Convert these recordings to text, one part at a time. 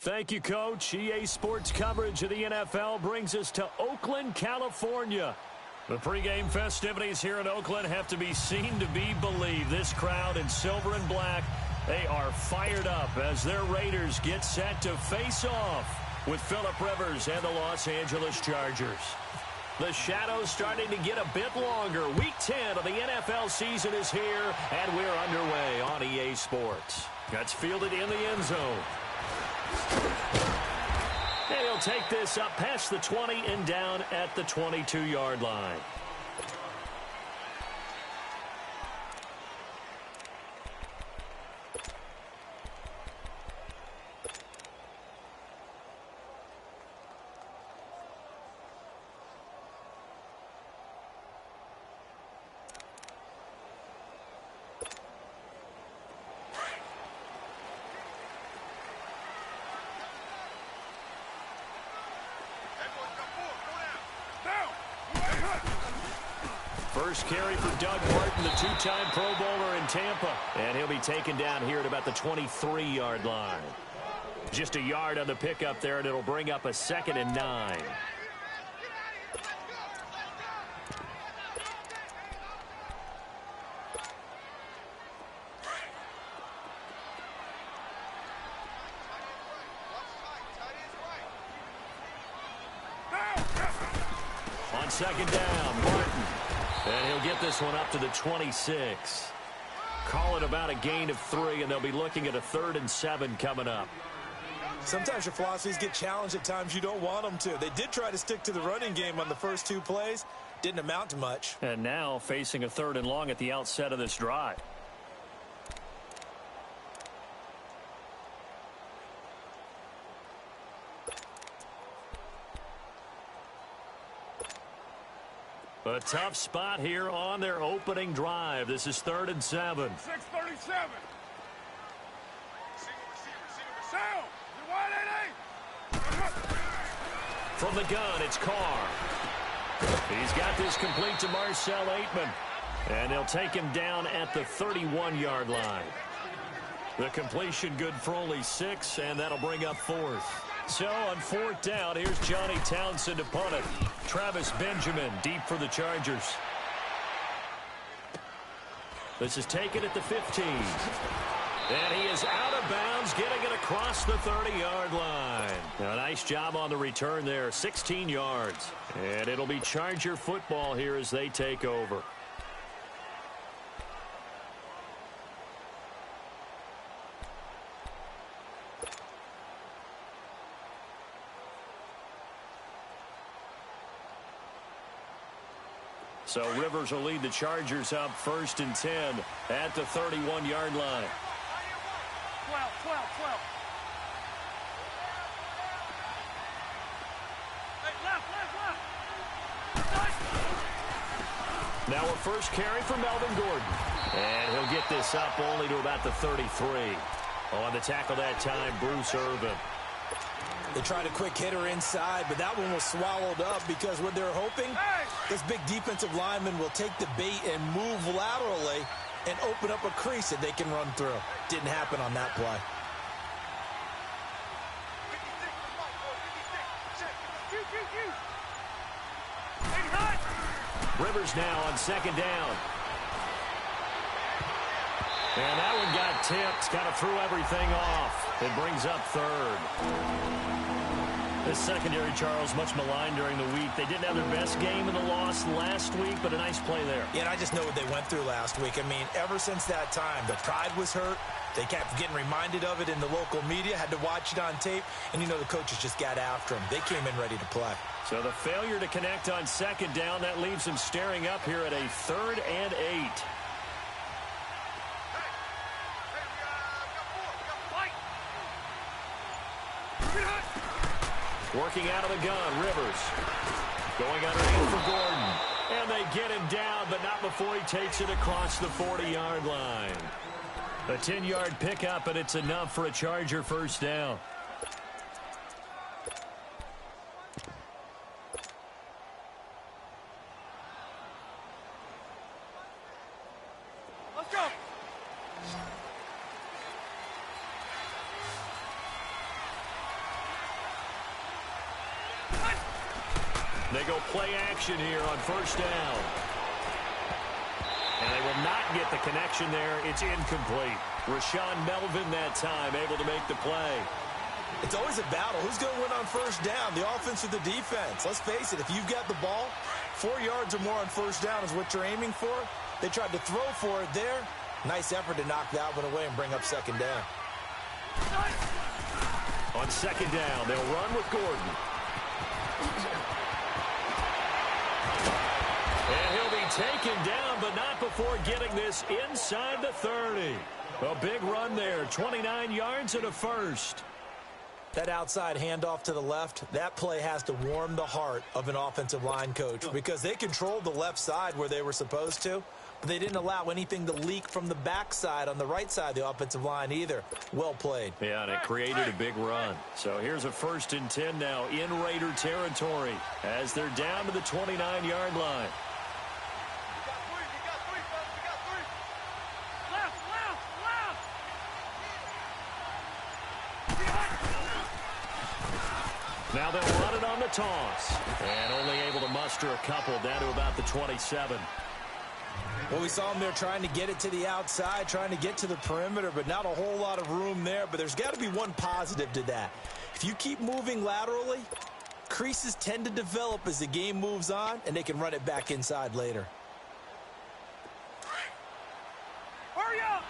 Thank you, Coach. EA Sports coverage of the NFL brings us to Oakland, California. The pregame festivities here in Oakland have to be seen to be believed. This crowd in silver and black, they are fired up as their Raiders get set to face off with Phillip Rivers and the Los Angeles Chargers. The shadows starting to get a bit longer. Week 10 of the NFL season is here, and we're underway on EA Sports. That's fielded in the end zone. And he'll take this up past the 20 and down at the 22-yard line. First carry for Doug Martin, the two-time Pro Bowler in Tampa. And he'll be taken down here at about the 23-yard line. Just a yard on the pickup there, and it'll bring up a 2nd and 9. On 2nd down, Martin. And he'll get this one up to the 26. Call it about a gain of 3, and they'll be looking at a 3rd and 7 coming up. Sometimes your philosophies get challenged at times you don't want them to. They did try to stick to the running game on the first 2 plays. Didn't amount to much. And now facing a 3rd and long at the outset of this drive. A tough spot here on their opening drive. This is 3rd and 7. 637. From the gun, it's Carr. He's got this complete to Marcel Aitman. And they'll take him down at the 31-yard line. The completion good for only 6, and that'll bring up 4th. So on 4th down, here's Johnny Townsend to punt it. Travis Benjamin deep for the Chargers. This is taken at the 15. And he is out of bounds, getting it across the 30-yard line. Now, nice job on the return there, 16 yards. And it'll be Charger football here as they take over. So Rivers will lead the Chargers up 1st and 10 at the 31-yard line. 12. Hey, left. Now a first carry for Melvin Gordon. And he'll get this up only to about the 33. On the tackle that time, Bruce Irvin. They tried a quick hitter inside, but that one was swallowed up because what they're hoping, this big defensive lineman will take the bait and move laterally and open up a crease that they can run through. Didn't happen on that play. Rivers now on 2nd down. And that one got tipped, kind of threw everything off. It brings up 3rd. This secondary, Charles, much maligned during the week. They didn't have their best game in the loss last week, but a nice play there. Yeah, and I just know what they went through last week. I mean, ever since that time, the pride was hurt. They kept getting reminded of it in the local media, had to watch it on tape, and, you know, the coaches just got after them. They came in ready to play. So the failure to connect on 2nd down, that leaves them staring up here at a 3rd and 8. Working out of the gun, Rivers. Going underneath for Gordon. And they get him down, but not before he takes it across the 40-yard line. A 10-yard pickup, and it's enough for a Charger first down. Let's go. go play action here on first down. And they will not get the connection there. It's incomplete. Rashawn Melvin that time able to make the play. It's always a battle. Who's going to win on first down, the offense or the defense? Let's face it, if you've got the ball, 4 yards or more on first down is what you're aiming for. They tried to throw for it there. Nice effort to knock that one away and bring up second down. On second down, they'll run with Gordon. And he'll be taken down, but not before getting this inside the 30. A big run there, 29 yards and a first. That outside handoff to the left, that play has to warm the heart of an offensive line coach because they controlled the left side where they were supposed to, but they didn't allow anything to leak from the backside on the right side of the offensive line either. Well played. Yeah, and it created a big run. So here's a 1st and 10 now in Raider territory as they're down to the 29-yard line. Now they'll run it on the toss. And only able to muster a couple down to about the 27. Well, we saw them there trying to get it to the outside, trying to get to the perimeter, but not a whole lot of room there. But there's got to be one positive to that. If you keep moving laterally, creases tend to develop as the game moves on, and they can run it back inside later. Hurry up!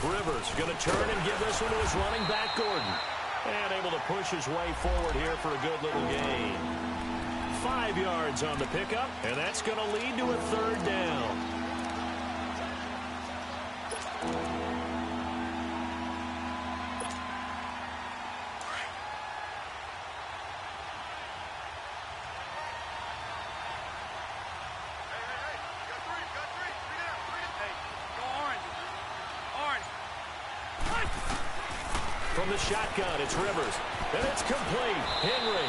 Rivers going to turn and give this one to his running back, Gordon. And able to push his way forward here for a good little gain. 5 yards on the pickup, and that's going to lead to a 3rd down. From the shotgun, it's Rivers. And it's complete. Henry.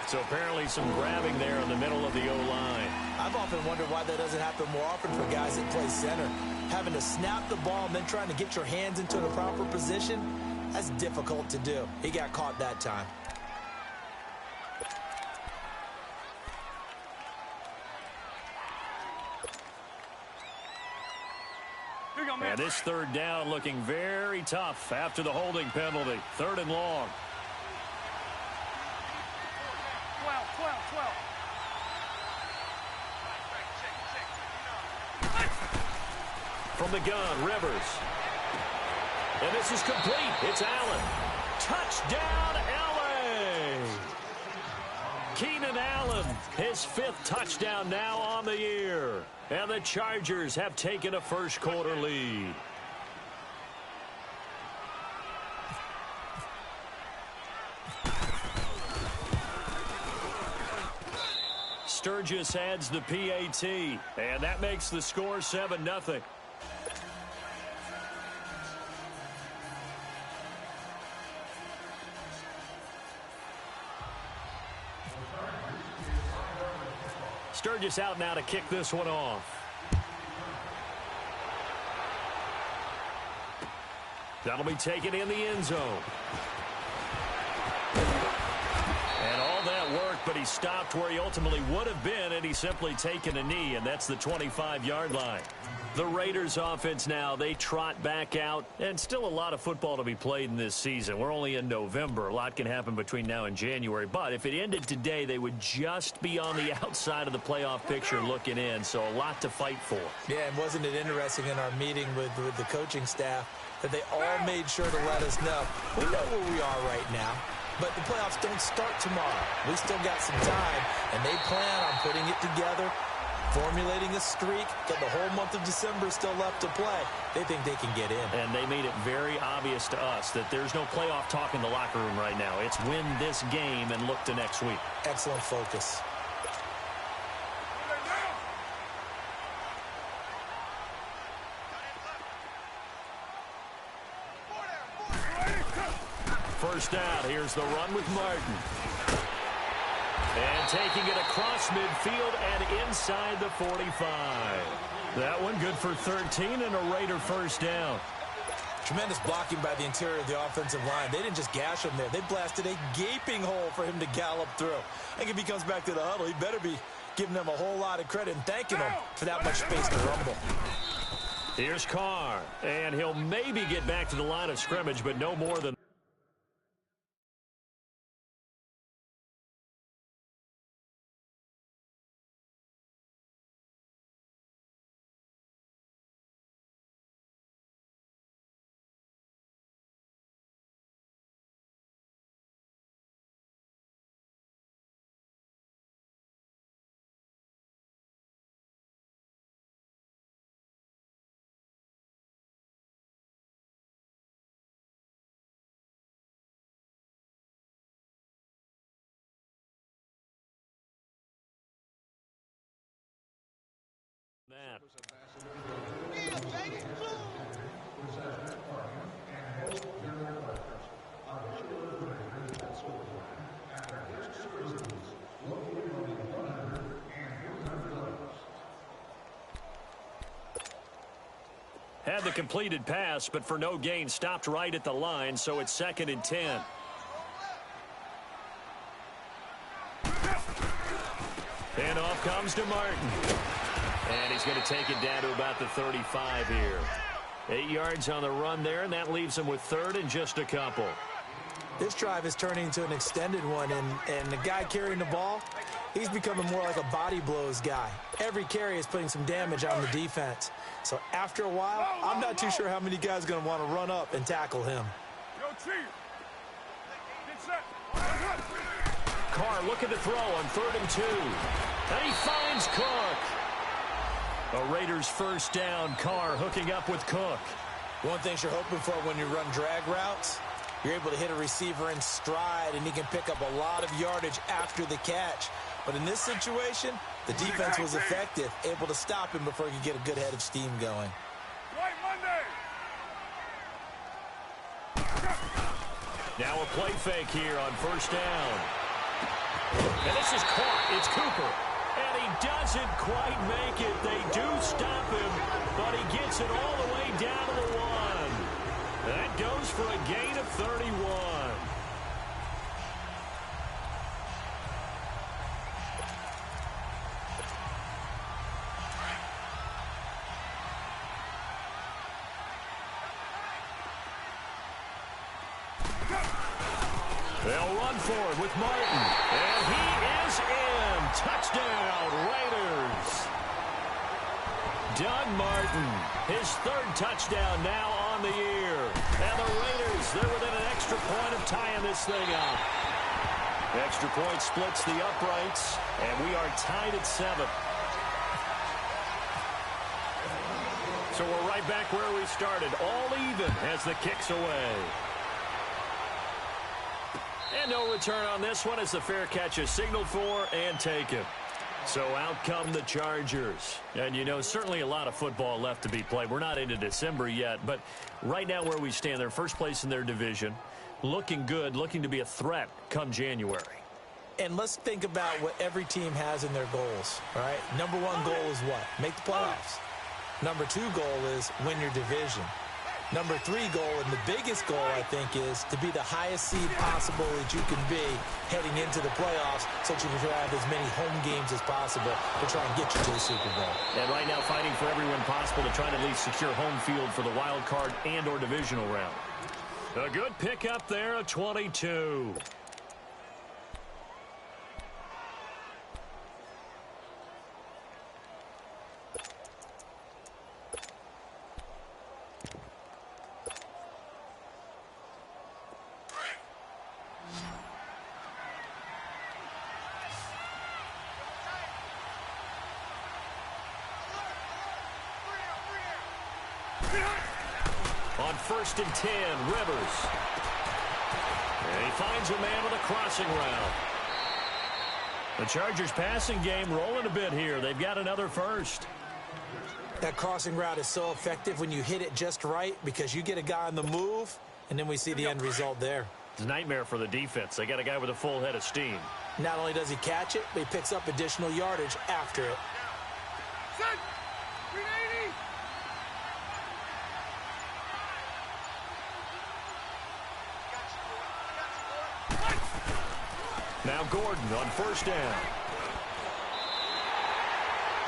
So apparently some grabbing there in the middle of the O-line. I've often wondered why that doesn't happen more often for guys that play center. Having to snap the ball and then trying to get your hands into the proper position, that's difficult to do. He got caught that time. And this 3rd down looking very tough after the holding penalty. 3rd and long. 12. From the gun, Rivers. And this is complete. It's Allen. Touchdown, L.A. Keenan Allen, his 5th touchdown now on the year. And the Chargers have taken a first-quarter lead. Sturgis adds the PAT, and that makes the score 7-0. Sturgis out now to kick this one off. That'll be taken in the end zone. And all that work, but he stopped where he ultimately would have been, and he's simply taken a knee, and that's the 25-yard line. The Raiders offense now, they trot back out, and still a lot of football to be played in this season. We're only in November. A lot can happen between now and January, but if it ended today, they would just be on the outside of the playoff picture looking in, so a lot to fight for. Yeah, and wasn't it interesting in our meeting with the coaching staff that they all made sure to let us know, we know where we are right now, but the playoffs don't start tomorrow. We still got some time, and they plan on putting it together, formulating a streak, got the whole month of December still left to play. They think they can get in. And they made it very obvious to us that there's no playoff talk in the locker room right now. It's win this game and look to next week. Excellent focus. First down, here's the run with Martin. And taking it across midfield and inside the 45. That one good for 13 and a Raider first down. Tremendous blocking by the interior of the offensive line. They didn't just gash him there. They blasted a gaping hole for him to gallop through. I think if he comes back to the huddle, he better be giving them a whole lot of credit and thanking them for that much space to rumble. Here's Carr, and he'll maybe get back to the line of scrimmage, but no more than that. Had the completed pass, but for no gain, stopped right at the line, so it's 2nd and 10. And off comes to Martin. And he's going to take it down to about the 35 here. 8 yards on the run there, and that leaves him with 3rd and just a couple. This drive is turning into an extended one, and the guy carrying the ball, he's becoming more like a body blows guy. Every carry is putting some damage on the defense. So after a while, I'm not too sure how many guys are going to want to run up and tackle him. Carr looking to throw on 3rd and 2. And he finds Cook. A Raiders first down. Carr hooking up with Cook. One thing you're hoping for when you run drag routes, you're able to hit a receiver in stride, and he can pick up a lot of yardage after the catch. But in this situation, the defense was effective, able to stop him before he could get a good head of steam going. Now a play fake here on first down. And this is caught. It's Cooper. And he doesn't quite make it. They do stop him, but he gets it all the way down to the 1. That goes for a gain of 31. They'll run forward with Martin. And he is in. Touchdown, Raiders. Doug Martin, his 3rd touchdown now on the year. And the Raiders, they're within an extra point of tying this thing up. Extra point splits the uprights, and we are tied at 7. So we're right back where we started, all even as the kick's away. And no return on this one as the fair catch is signaled for and taken. So out come the Chargers. And, you know, certainly a lot of football left to be played. We're not into December yet, but right now where we stand, they're first place in their division. Looking good, looking to be a threat come January. And let's think about what every team has in their goals, all right? Number 1 goal is what? Make the playoffs. Number 2 goal is win your division. Number 3 goal, and the biggest goal, I think, is to be the highest seed possible that you can be heading into the playoffs so that you can have as many home games as possible to try and get you to the Super Bowl. And right now fighting for every win possible to try to at least secure home field for the wild card and or divisional round. A good pickup there, a 22. On 1st and 10, Rivers. And he finds a man with a crossing route. The Chargers passing game rolling a bit here. They've got another first. That crossing route is so effective when you hit it just right because you get a guy on the move, and then we see the end result there. It's a nightmare for the defense. They got a guy with a full head of steam. Not only does he catch it, but he picks up additional yardage after it. Set. We need Now Gordon on first down.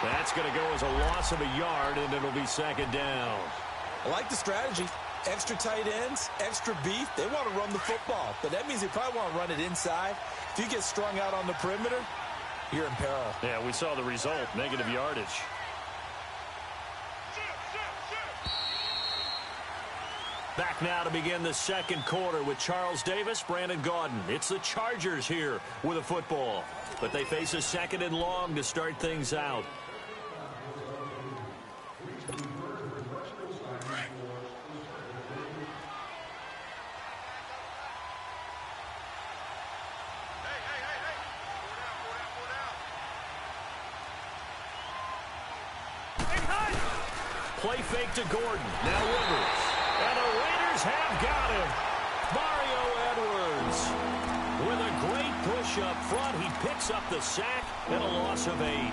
That's going to go as a loss of a yard, and it'll be second down. I like the strategy. Extra tight ends, extra beef. They want to run the football, but that means they probably want to run it inside. If you get strung out on the perimeter, you're in peril. Yeah, we saw the result, negative yardage. Back now to begin the second quarter with Charles Davis, Brandon Gaudin. It's the Chargers here with a football, but they face a second and long to start things out. Play fake to Gordon. Now Rivers. And the Raiders have got him. Mario Edwards. With a great push up front, he picks up the sack and a loss of 8.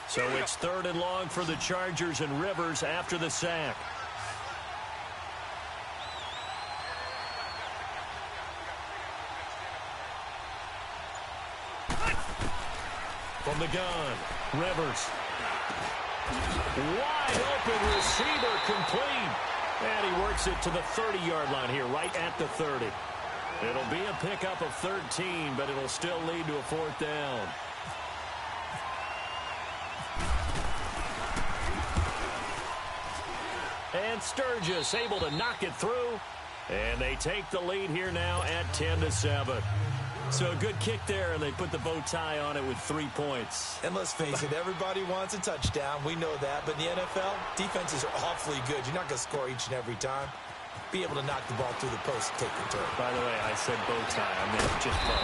So it's third and long for the Chargers, and Rivers after the sack. From the gun, Rivers. Wide open receiver, complete. And he works it to the 30-yard line here, right at the 30. It'll be a pickup of 13, but it'll still lead to a fourth down. And Sturgis able to knock it through. And they take the lead here now at 10-7. So a good kick there, and they put the bow tie on it with 3 points. And let's face it, everybody wants a touchdown. We know that. But in the NFL, defenses are awfully good. You're not going to score each and every time. Be able to knock the ball through the post and take the turn. By the way, I said bow tie. I meant just bow.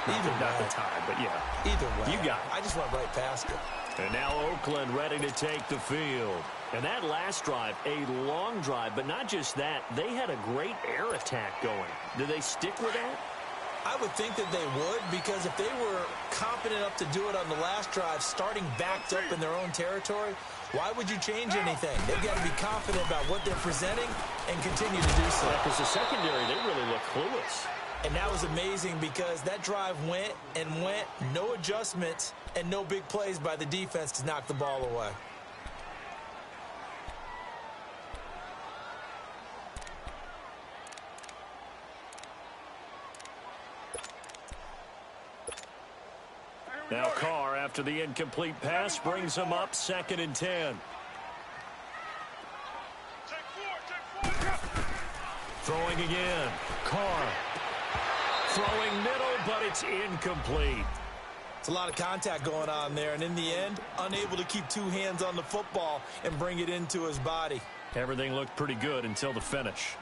Not the tie, but yeah. Either way. You got it. I just went right past it. And now Oakland ready to take the field. And that last drive, a long drive, but not just that. They had a great air attack going. Did they stick with that? I would think that they would, because if they were confident enough to do it on the last drive, starting backed up in their own territory, why would you change anything? They've got to be confident about what they're presenting and continue to do so. Because the secondary, they really look clueless. And that was amazing because that drive went and went, no adjustments and no big plays by the defense to knock the ball away. Now Carr, after the incomplete pass, brings him up 2nd and 10. Throwing again. Carr. Throwing middle, but it's incomplete. It's a lot of contact going on there, and in the end, unable to keep 2 hands on the football and bring it into his body. Everything looked pretty good until the finish.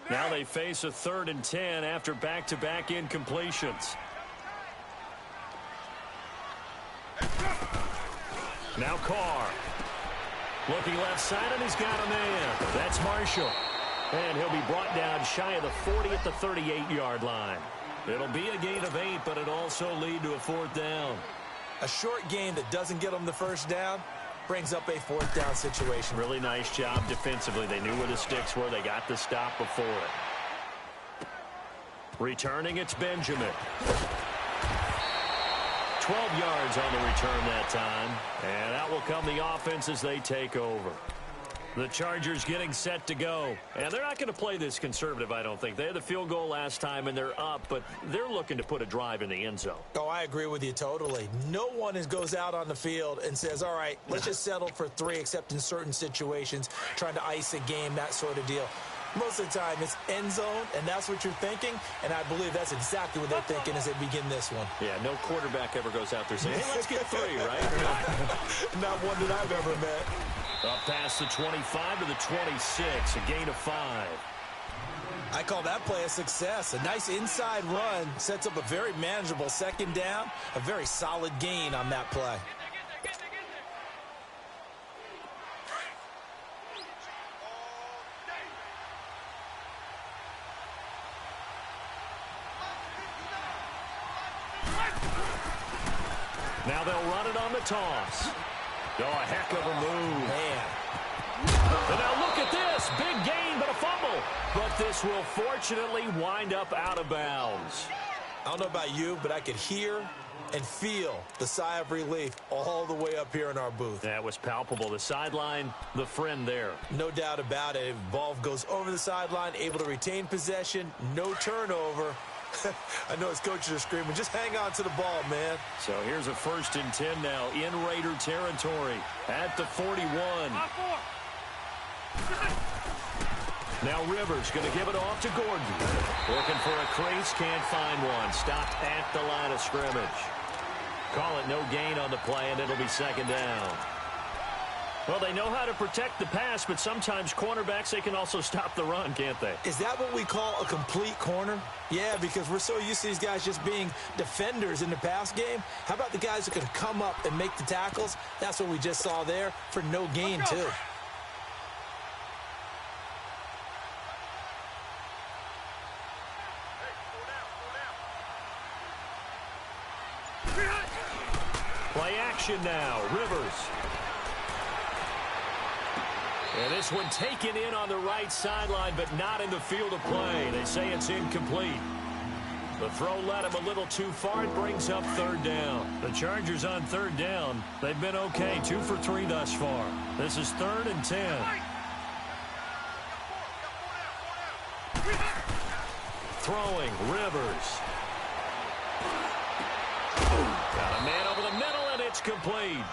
Now they face a 3rd and 10 after back-to-back incompletions. Now Carr. Looking left side, and he's got a man. That's Marshall. And he'll be brought down shy of the 40 at the 38-yard line. It'll be a gain of 8, but it'll also lead to a 4th down. A short gain that doesn't get them the first down brings up a 4th down situation. Really nice job defensively. They knew where the sticks were. They got the stop before it. Returning, it's Benjamin. 12 yards on the return that time. And out will come the offense as they take over. The Chargers getting set to go. And they're not going to play this conservative, I don't think. They had the field goal last time, and they're up, but they're looking to put a drive in the end zone. Oh, I agree with you totally. No one goes out on the field and says, all right, let's just settle for 3, except in certain situations, trying to ice a game, that sort of deal. Most of the time, it's end zone, and that's what you're thinking, and I believe that's exactly what they're thinking as they begin this one. Yeah, no quarterback ever goes out there saying, hey, let's get 3, right? Not one that I've ever met. Up past the 25 to the 26, a gain of 5. I call that play a success. A nice inside run sets up a very manageable second down. A very solid gain on that play. Now they'll run it on the toss. Oh, a heck of a move. Man. And now look at this. Big gain, but a fumble. But this will fortunately wind up out of bounds. I don't know about you, but I could hear and feel the sigh of relief all the way up here in our booth. That was palpable. The sideline, the friend there. No doubt about it. If ball goes over the sideline, able to retain possession, no turnover. I know his coaches are screaming, just hang on to the ball, man. So here's a 1st and 10 now in Raider territory at the 41. Now Rivers going to give it off to Gordon. Looking for a crease, can't find one. Stopped at the line of scrimmage. Call it no gain on the play, and it'll be 2nd down. Well, they know how to protect the pass, but sometimes cornerbacks, they can also stop the run, can't they? Is that what we call a complete corner? Yeah, because we're so used to these guys just being defenders in the pass game. How about the guys who can come up and make the tackles? That's what we just saw there for no gain, too. Play action now. Rivers. And this one taken in on the right sideline, but not in the field of play. They say it's incomplete. The throw led him a little too far. It brings up 3rd down. The Chargers on 3rd down. They've been okay. 2 for 3 thus far. This is 3rd and 10. Throwing, Rivers. Got a man over the middle, and it's complete.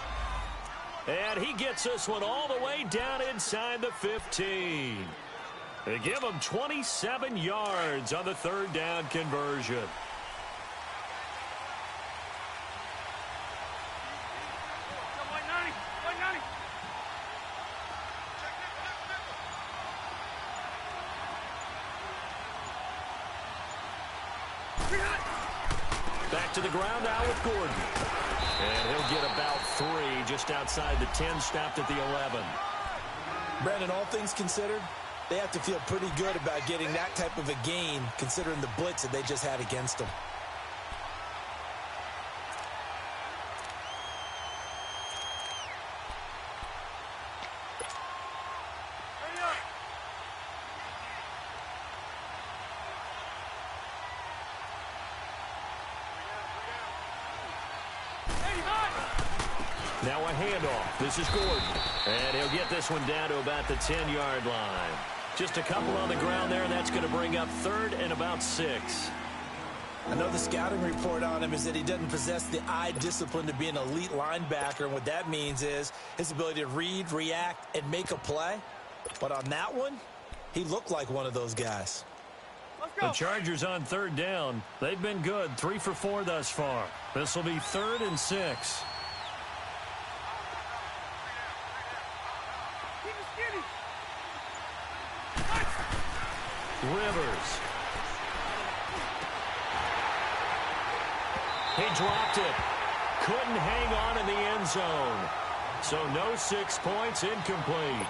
And he gets this one all the way down inside the 15. They give him 27 yards on the 3rd down conversion. Back to the ground now with Gordon. And he'll get about 3 just outside the 10, stopped at the 11. Brandon, all things considered, they have to feel pretty good about getting that type of a gain considering the blitz that they just had against them. Now a handoff. This is Gordon. And he'll get this one down to about the 10-yard line. Just a couple on the ground there, and that's going to bring up 3rd and about 6. I know the scouting report on him is that he doesn't possess the eye discipline to be an elite linebacker, and what that means is his ability to read, react, and make a play. But on that one, he looked like one of those guys. The Chargers on 3rd down. They've been good. 3 for 4 thus far. This will be 3rd and 6. Rivers. He dropped it. Couldn't hang on in the end zone. So no 6 points, incomplete.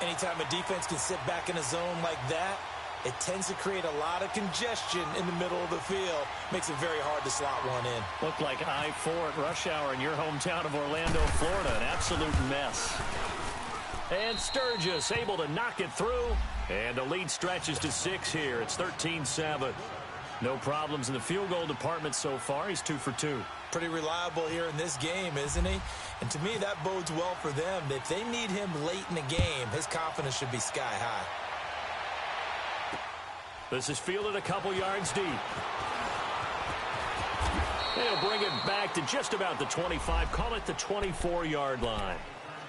Anytime a defense can sit back in a zone like that, it tends to create a lot of congestion in the middle of the field. Makes it very hard to slot one in. Looked like I-4 at rush hour in your hometown of Orlando, Florida. An absolute mess. And Sturgis able to knock it through. And the lead stretches to 6 here. It's 13-7. No problems in the field goal department so far. He's 2 for 2. Pretty reliable here in this game, isn't he? And to me, that bodes well for them. If they need him late in the game, his confidence should be sky high. This is fielded a couple yards deep. They'll bring it back to just about the 25. Call it the 24-yard line.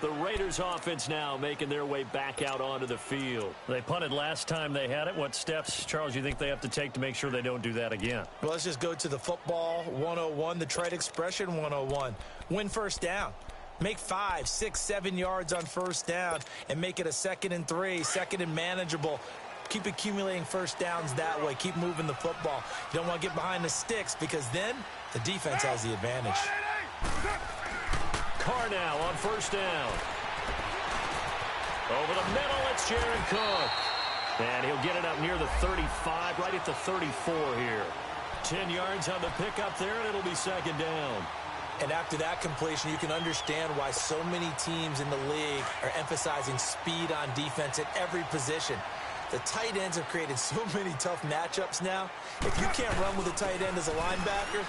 The Raiders offense now making their way back out onto the field. They punted last time they had it. What steps, Charles, you think they have to take to make sure they don't do that again? Well, let's just go to the football 101, the trade expression 101. Win 1st down. Make 5, 6, 7 yards on 1st down and make it a 2nd and 3, 2nd and manageable. Keep accumulating first downs that way. Keep moving the football. You don't want to get behind the sticks because then the defense has the advantage. Carr now on first down. Over the middle, it's Jared Cook. And he'll get it up near the 35, right at the 34 here. 10 yards on the pickup there, and it'll be second down. And after that completion, you can understand why so many teams in the league are emphasizing speed on defense at every position. The tight ends have created so many tough matchups now. If you can't run with a tight end as a linebacker,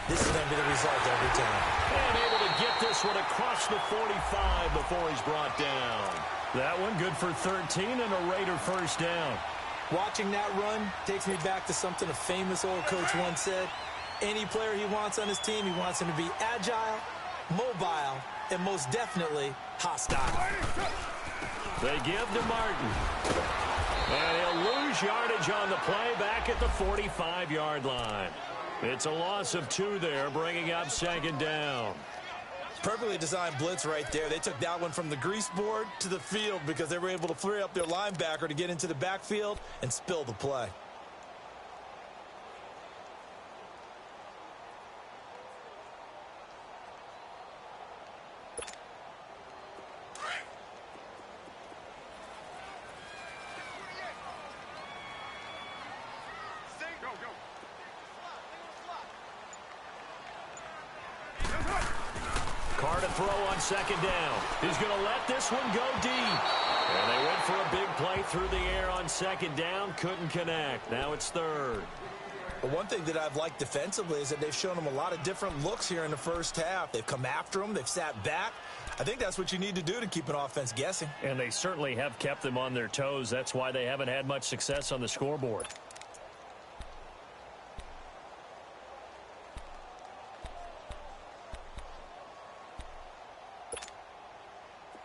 this is going to be the result every time. And able to get this one across the 45 before he's brought down. That one good for 13 and a Raider first down. Watching that run takes me back to something a famous old coach once said. Any player he wants on his team, he wants him to be agile, mobile, and most definitely hostile. They give to Martin. And he'll lose yardage on the play back at the 45-yard line. It's a loss of 2 there, bringing up second down. Perfectly designed blitz right there. They took that one from the grease board to the field because they were able to free up their linebacker to get into the backfield and spill the play. Carr to throw on second down. He's going to let this one go deep. And they went for a big play through the air on second down. Couldn't connect. Now it's third. But one thing that I've liked defensively is that they've shown them a lot of different looks here in the first half. They've come after them. They've sat back. I think that's what you need to do to keep an offense guessing. And they certainly have kept them on their toes. That's why they haven't had much success on the scoreboard.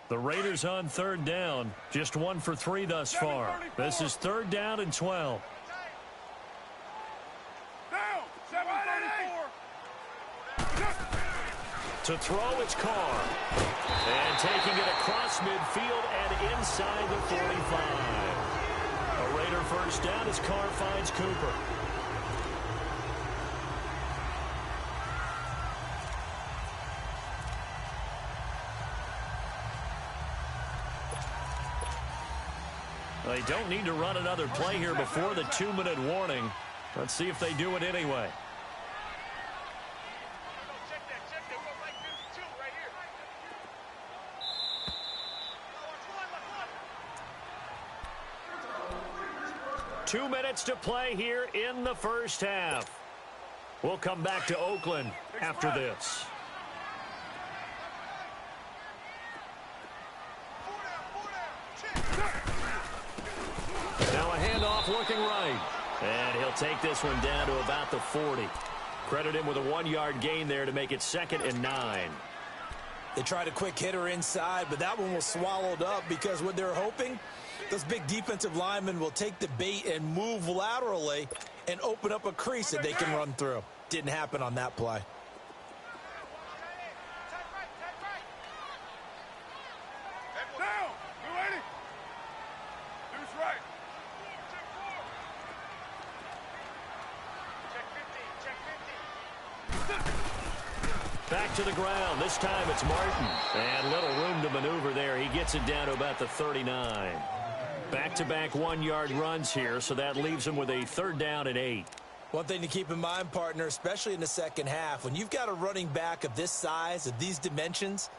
The Raiders on third down. Just 1 for 3 thus far. This is third down and 12. To throw, it's Carr. And taking it across midfield and inside the 45. A Raider first down as Carr finds Cooper. They don't need to run another play here before the 2-minute warning. Let's see if they do it anyway. Check that. We're like 52 right here. 2 minutes to play here in the first half. We'll come back to Oakland after this. Now a handoff looking right. And he'll take this one down to about the 40. Credit him with a 1-yard gain there to make it 2nd and 9. They tried a quick hitter inside, but that one was swallowed up because what they're hoping, those big defensive linemen will take the bait and move laterally and open up a crease that they can run through. Didn't happen on that play. Back to the ground. This time it's Martin. And little room to maneuver there. He gets it down to about the 39. Back-to-back 1-yard runs here, so that leaves him with a 3rd down and 8. One thing to keep in mind, partner, especially in the second half, when you've got a running back of this size, of these dimensions,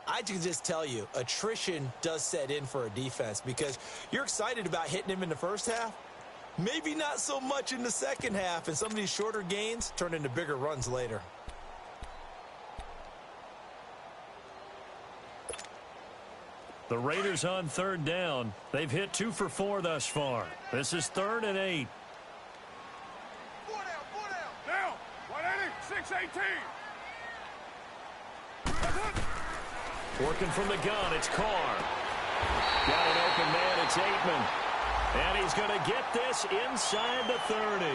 I can just tell you, attrition does set in for a defense because you're excited about hitting him in the first half. Maybe not so much in the second half, and some of these shorter gains turn into bigger runs later. The Raiders on 3rd down. They've hit 2 for 4 thus far. This is 3rd and 8. 4 down. Down. 180, 6-18. Working from the gun, it's Carr. Got an open man, it's Aitman. And he's going to get this inside the 30.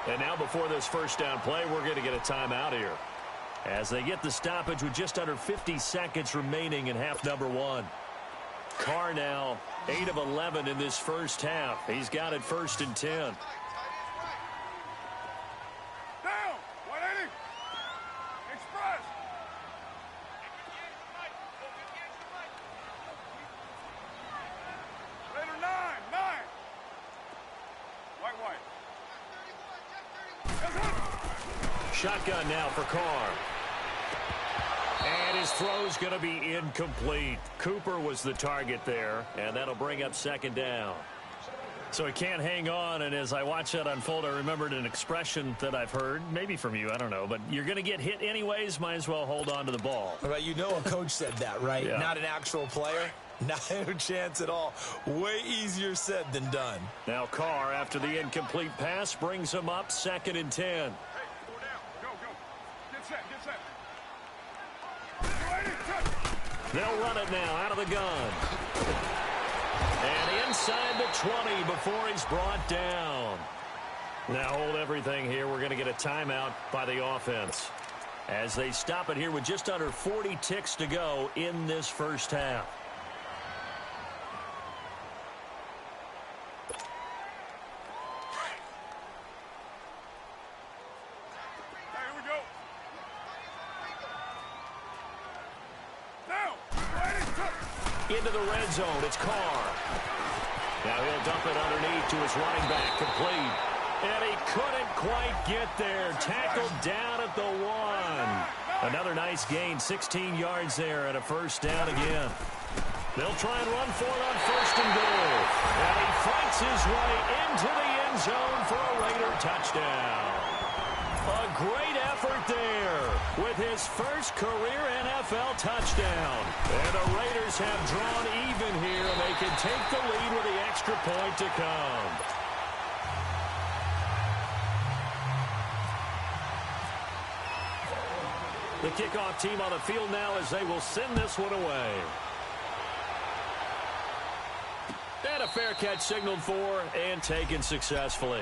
And now before this first down play, we're going to get a timeout here, as they get the stoppage with just under 50 seconds remaining in half number 1. Carr now 8 of 11 in this first half. He's got it 1st and 10. Down. 180. Express. Later 9. White. Shotgun now for Carr. And his throw's going to be incomplete. Cooper was the target there, and that'll bring up 2nd down. So he can't hang on, and as I watch that unfold, I remembered an expression that I've heard, maybe from you, I don't know, but you're going to get hit anyways, might as well hold on to the ball. Right, you know a coach said that, right? Yeah. Not an actual player. Not a chance at all. Way easier said than done. Now Carr, after the incomplete pass, brings him up 2nd and 10. Hey, 4 down. Go. Get set. They'll run it now out of the gun. And inside the 20 before he's brought down. Now hold everything here. We're going to get a timeout by the offense as they stop it here with just under 40 ticks to go in this first half. Hey, here we go. Down. Into the red zone. It's Carr. Now he'll dump it underneath to his running back. Complete. And he couldn't quite get there. Tackled down at the 1. Another nice gain. 16 yards there and a 1st down again. They'll try and run for it on 1st and goal. And he fights his way into the end zone for a Raider touchdown. A great effort there with his first career NFL touchdown. And the Raiders have drawn even here. They can take the lead with the extra point to come. The kickoff team on the field now as they will send this one away. And a fair catch signaled for and taken successfully.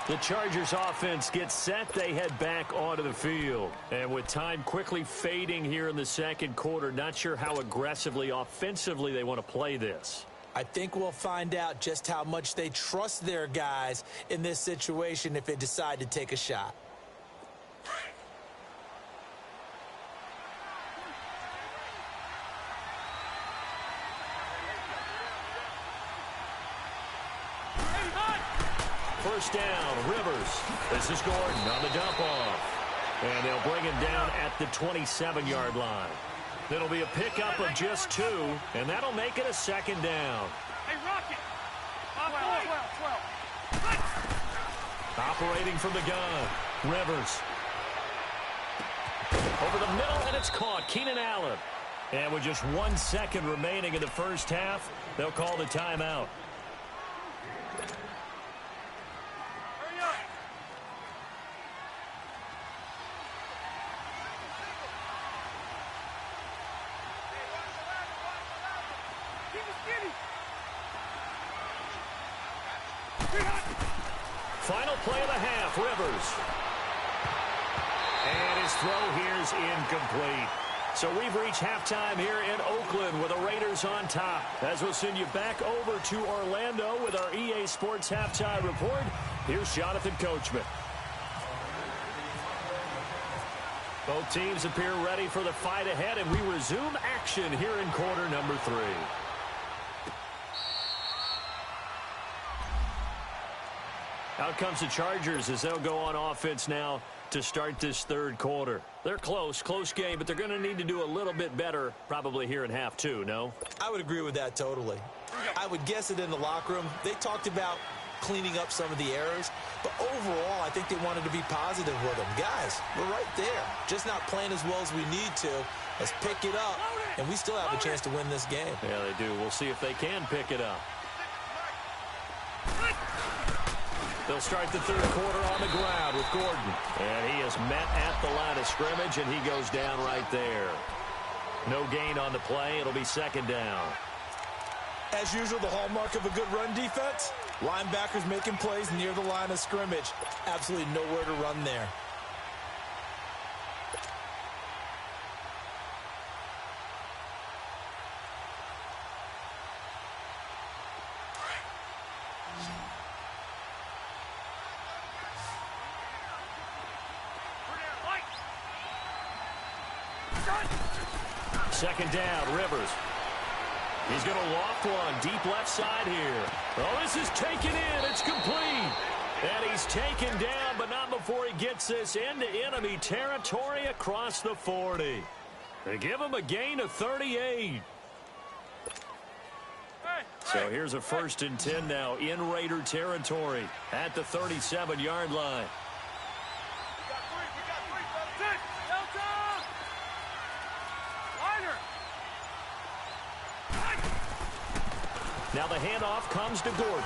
The Chargers offense gets set. They head back onto the field. And with time quickly fading here in the 2nd quarter, not sure how aggressively, offensively they want to play this. I think we'll find out just how much they trust their guys in this situation if they decide to take a shot. First down, Rivers. This is Gordon on the dump off. And they'll bring him down at the 27-yard line. It'll be a pickup of just 2, and that'll make it a 2nd down. Hey, Rocket. 12. Operating from the gun, Rivers. Over the middle, and it's caught. Keenan Allen. And with just 1 second remaining in the first half, they'll call the timeout. Final play of the half, Rivers. And his throw here is incomplete. So we've reached halftime here in Oakland with the Raiders on top. As we'll send you back over to Orlando with our EA Sports Halftime Report, here's Jonathan Coachman. Both teams appear ready for the fight ahead, and we resume action here in quarter number 3. Out comes the Chargers as they'll go on offense now to start this 3rd quarter. They're close game, but they're going to need to do a little bit better probably here in half 2, no? I would agree with that totally. I would guess it in the locker room. They talked about cleaning up some of the errors, but overall, I think they wanted to be positive with them. Guys, we're right there. Just not playing as well as we need to. Let's pick it up, and we still have a chance to win this game. Yeah, they do. We'll see if they can pick it up. They'll start the 3rd quarter on the ground with Gordon. And he is met at the line of scrimmage, and he goes down right there. No gain on the play. It'll be 2nd down. As usual, the hallmark of a good run defense, linebackers making plays near the line of scrimmage. Absolutely nowhere to run there. Second down, Rivers. He's going to loft one deep left side here. Oh, this is taken in. It's complete. And he's taken down, but not before he gets this into enemy territory across the 40. They give him a gain of 38. So here's a 1st and 10 now in Raider territory at the 37-yard line. Now the handoff comes to Gordon.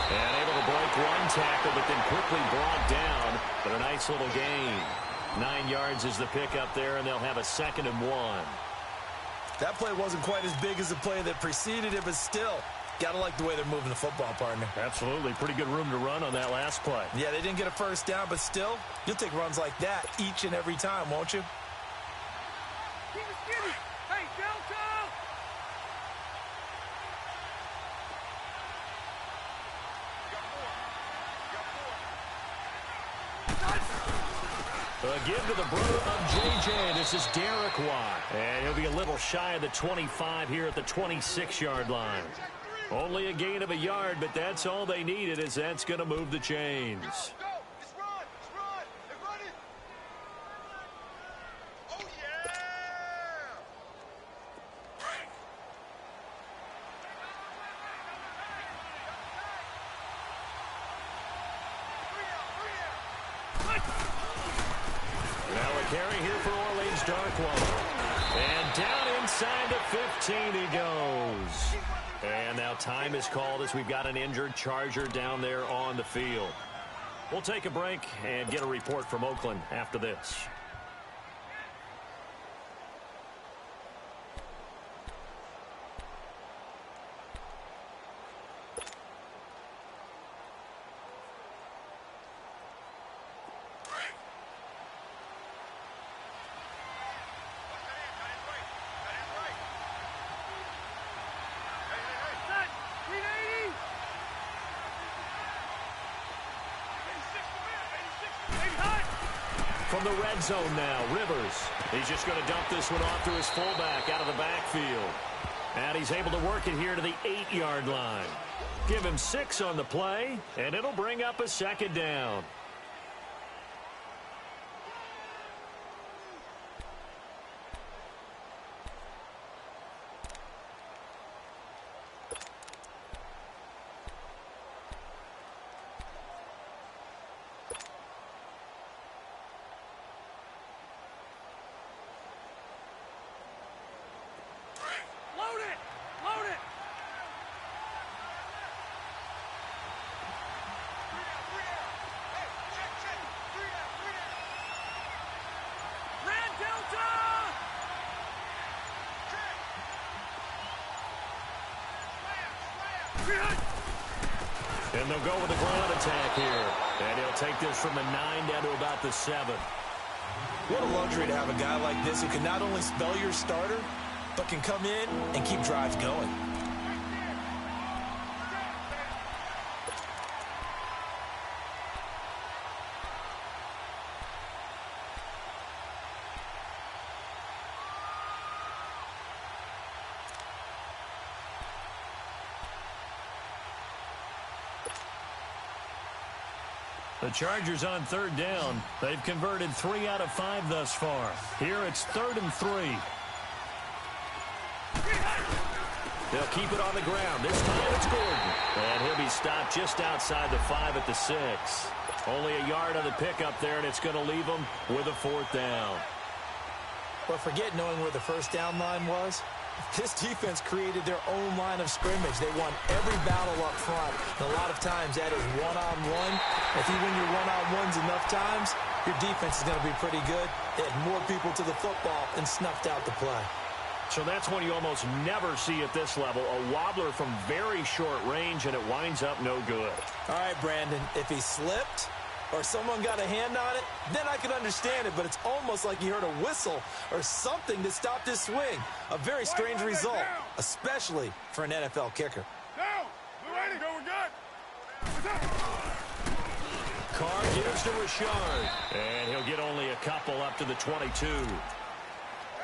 And able to break one tackle, but then quickly brought down. But a nice little gain. 9 yards is the pickup there, and they'll have a 2nd and 1. That play wasn't quite as big as the play that preceded it, but still, got to like the way they're moving the football, partner. Absolutely. Pretty good room to run on that last play. Yeah, they didn't get a first down, but still, you'll take runs like that each and every time, won't you? Keep it skinny. Hey, Delta! A give to the brother of J.J. This is Derek Watt. And he'll be a little shy of the 25 here at the 26-yard line. Only a gain of a yard, but that's all they needed, as that's going to move the chains. Go! Let's run! Let's run! They're running! Oh, yeah! Now a carry here for Orleans Darkwater. And down inside the 15 he goes. And now time is called as we've got an injured Charger down there on the field. We'll take a break and get a report from Oakland after this. From the red zone now, Rivers. He's just going to dump this one off to his fullback out of the backfield. And he's able to work it here to the 8-yard line. Give him 6 on the play, and it'll bring up a 2nd down. And they'll go with the ground attack here. And he'll take this from the 9 down to about the 7. What a luxury to have a guy like this who can not only spell your starter, but can come in and keep drives going. The Chargers on 3rd down. They've converted 3 out of 5 thus far. Here it's 3rd and 3. They'll keep it on the ground. This time it's Gordon. And he'll be stopped just outside the 5 at the 6. Only a yard on the pickup there, and it's going to leave them with a 4th down. But forget knowing where the first down line was. This defense created their own line of scrimmage. They won every battle up front. And a lot of times that is one-on-one. If you win your one-on-ones enough times, your defense is going to be pretty good. They had more people to the football and snuffed out the play. So that's one you almost never see at this level. A wobbler from very short range, and it winds up no good. All right, Brandon, if he slipped or someone got a hand on it, then I could understand it, but it's almost like you heard a whistle or something that stopped his swing. A very strange result, especially for an NFL kicker. Down! We're ready. Go, we're good. Carr gives to Richard, and he'll get only a couple up to the 22.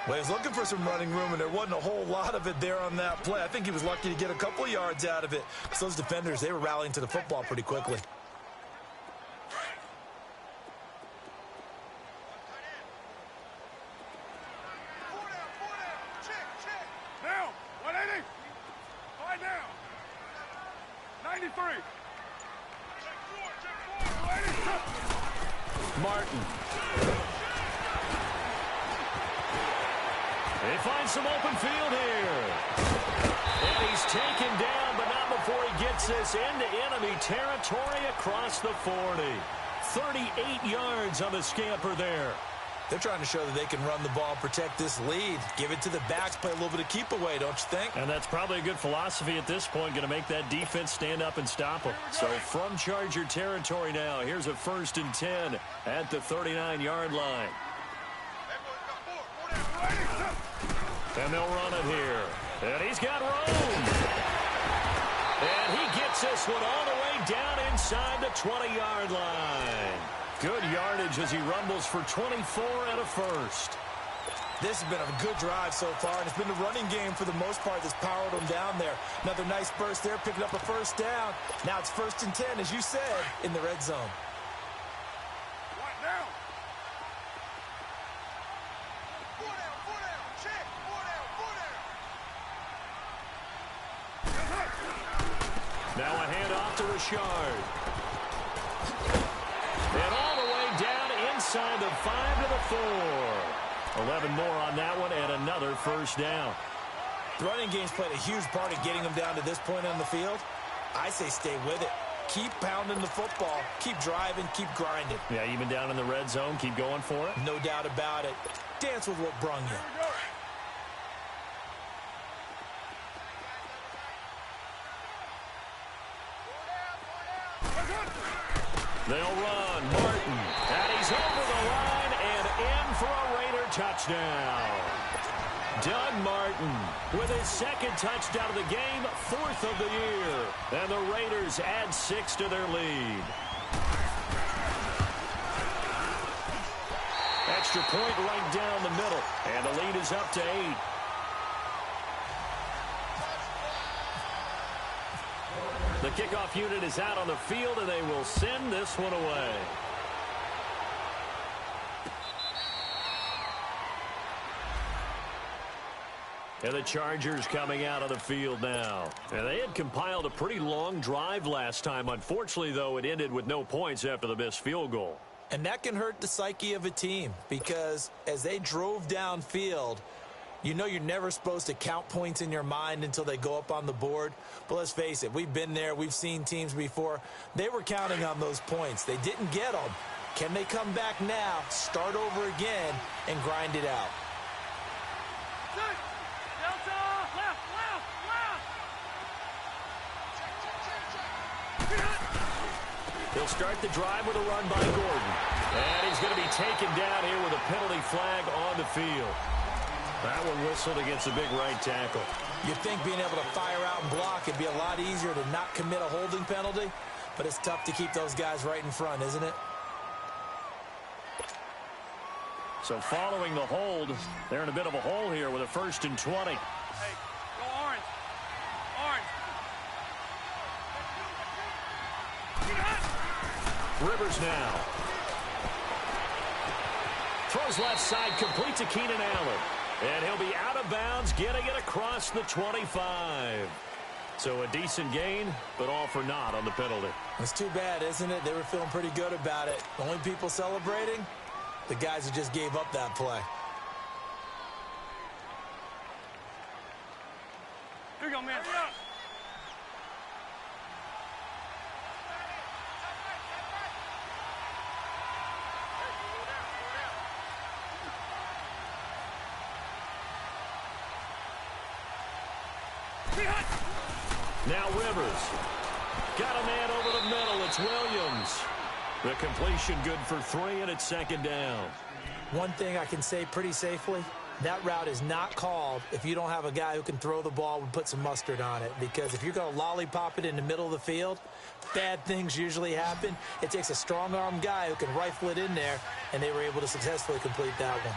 Well, he was looking for some running room, and there wasn't a whole lot of it there on that play. I think he was lucky to get a couple yards out of it. So those defenders, they were rallying to the football pretty quickly. Now, 180. Find down. 93. Martin. He finds some open field here. And he's taken down, but not before he gets this into enemy territory across the 40. 38 yards on the scamper there. They're trying to show that they can run the ball, protect this lead. Give it to the backs, play a little bit of keep away, don't you think? And that's probably a good philosophy at this point, going to make that defense stand up and stop them. So from Charger territory now, here's a 1st and 10 at the 39-yard line. And they'll run it here. And he's got room. And he gets this one all the way down inside the 20-yard line. Good yardage as he rumbles for 24 and a first. This has been a good drive so far, and it's been the running game for the most part that's powered them down there. Another nice burst there, picking up a first down. Now it's 1st and 10, as you said, in the red zone. Now a handoff to Richard. And all the way down inside the 5 to the 4. 11 more on that one and another first down. The running game's played a huge part in getting them down to this point on the field. I say stay with it. Keep pounding the football. Keep driving. Keep grinding. Yeah, even down in the red zone, keep going for it. No doubt about it. Dance with what brung you. They'll run. Martin. And he's over the line and in for a Raider touchdown. Doug Martin with his 2nd touchdown of the game, 4th of the year. And the Raiders add 6 to their lead. Extra point right down the middle. And the lead is up to 8. The kickoff unit is out on the field, and they will send this one away. And the Chargers coming out of the field now. And they had compiled a pretty long drive last time. Unfortunately, though, it ended with no points after the missed field goal. And that can hurt the psyche of a team because as they drove downfield, you know you're never supposed to count points in your mind until they go up on the board. But let's face it, we've been there. We've seen teams before. They were counting on those points. They didn't get them. Can they come back now, start over again, and grind it out? Delta, left. He'll start the drive with a run by Gordon. And he's going to be taken down here with a penalty flag on the field. That one whistled against the big right tackle. You'd think being able to fire out and block it'd be a lot easier to not commit a holding penalty, but it's tough to keep those guys right in front, isn't it? So following the hold, they're in a bit of a hole here with a 1st and 20. Hey, go orange. Orange. Rivers now. Throws left side, complete to Keenan Allen. And he'll be out of bounds, getting it across the 25. So a decent gain, but all for naught on the penalty. It's too bad, isn't it? They were feeling pretty good about it. The only people celebrating, the guys who just gave up that play. Here you go, man. Now Rivers. Got a man over the middle. It's Williams. The completion good for 3, and it's 2nd down. One thing I can say pretty safely, that route is not called if you don't have a guy who can throw the ball and put some mustard on it. Because if you're going to lollipop it in the middle of the field, bad things usually happen. It takes a strong-arm guy who can rifle it in there, and they were able to successfully complete that one.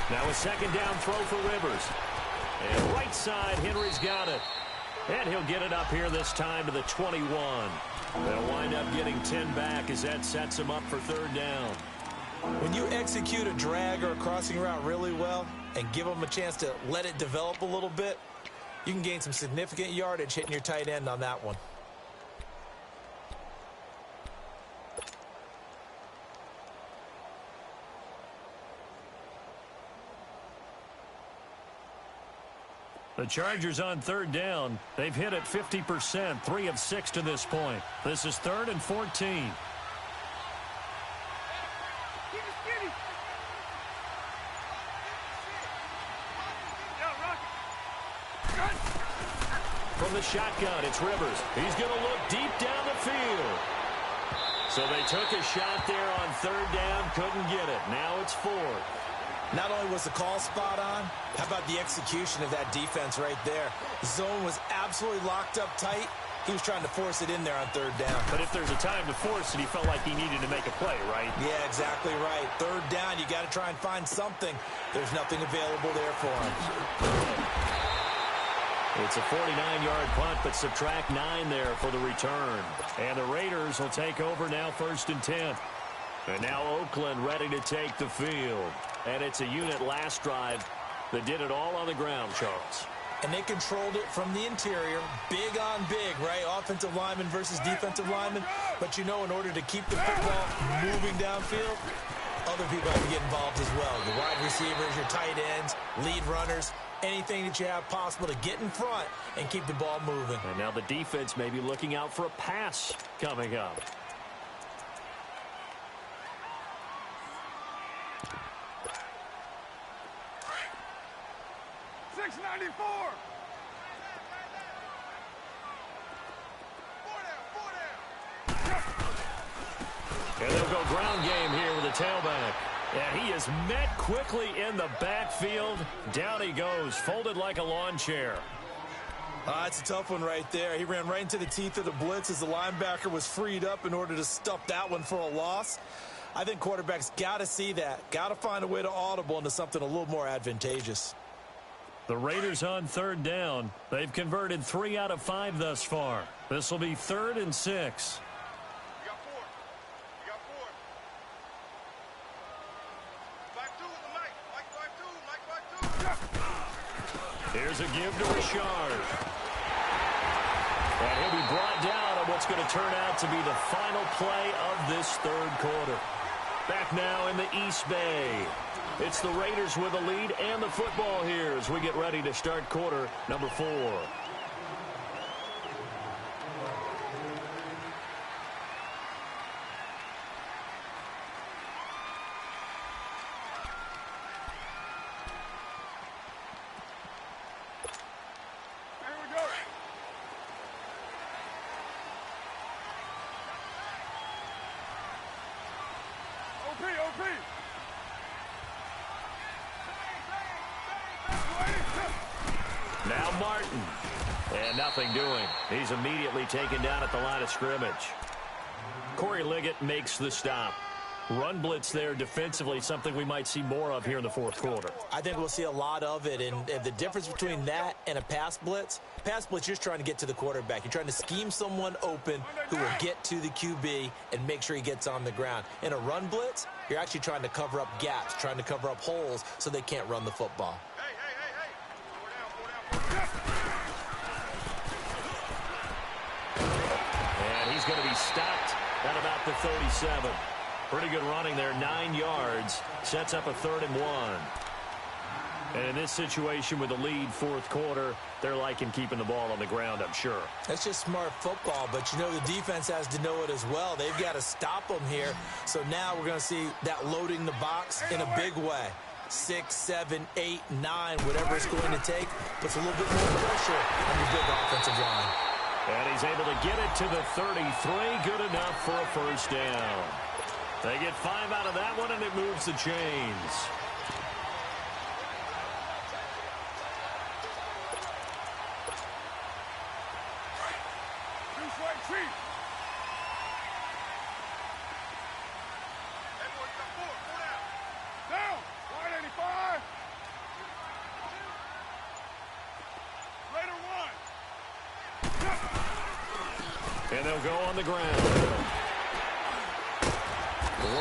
Now a second down throw for Rivers. And right side, Henry's got it. And he'll get it up here this time to the 21. They'll wind up getting 10 back as that sets him up for third down. When you execute a drag or a crossing route really well and give them a chance to let it develop a little bit, you can gain some significant yardage hitting your tight end on that one. The Chargers on third down. They've hit it 50%, 3 of 6 to this point. This is 3rd and 14. From the shotgun, it's Rivers. He's going to look deep down the field. So they took a shot there on third down, couldn't get it. Now it's 4th. Not only was the call spot on, how about the execution of that defense right there? The zone was absolutely locked up tight. He was trying to force it in there on third down. But if there's a time to force it, he felt like he needed to make a play, right? Yeah, exactly right. Third down, you got to try and find something. There's nothing available there for him. It's a 49-yard punt, but subtract 9 there for the return. And the Raiders will take over now 1st and 10. And now Oakland ready to take the field. And it's a unit last drive that did it all on the ground, Charles. And they controlled it from the interior, big on big, right? Offensive lineman versus defensive lineman. But you know, in order to keep the football moving downfield, other people have to get involved as well. Your wide receivers, your tight ends, lead runners, anything that you have possible to get in front and keep the ball moving. And now the defense may be looking out for a pass coming up. And they'll go ground game here with a tailback. And he is met quickly in the backfield. Down he goes, folded like a lawn chair. It's a tough one right there. He ran right into the teeth of the blitz as the linebacker was freed up in order to stuff that one for a loss. I think quarterbacks got to see that. Got to find a way to audible into something a little more advantageous. The Raiders on third down. They've converted 3 out of 5 thus far. This will be 3rd and 6. Here's a give to Richard. And he'll be brought down on what's going to turn out to be the final play of this third quarter. Back now in the East Bay. It's the Raiders with the lead and the football here as we get ready to start quarter number 4. Now Martin. And nothing doing. He's immediately taken down at the line of scrimmage. Corey Liggett makes the stop. Run blitz there defensively, something we might see more of here in the fourth quarter. I think we'll see a lot of it, and the difference between that and a pass blitz, you're just trying to get to the quarterback. You're trying to scheme someone open who will get to the QB and make sure he gets on the ground. In a run blitz, you're actually trying to cover up gaps, trying to cover up holes so they can't run the football. And he's going to be stopped at about the 37. Pretty good running there, 9 yards. Sets up a 3rd and 1. And in this situation with the lead fourth quarter, they're liking keeping the ball on the ground, I'm sure. That's just smart football, but you know the defense has to know it as well. They've got to stop them here. So now we're going to see that loading the box in a big way. 6, 7, 8, 9, whatever it's going to take, puts a little bit more pressure on your big offensive line. And he's able to get it to the 33. Good enough for a first down. They get 5 out of that one, and it moves the chains. And they'll go on the ground.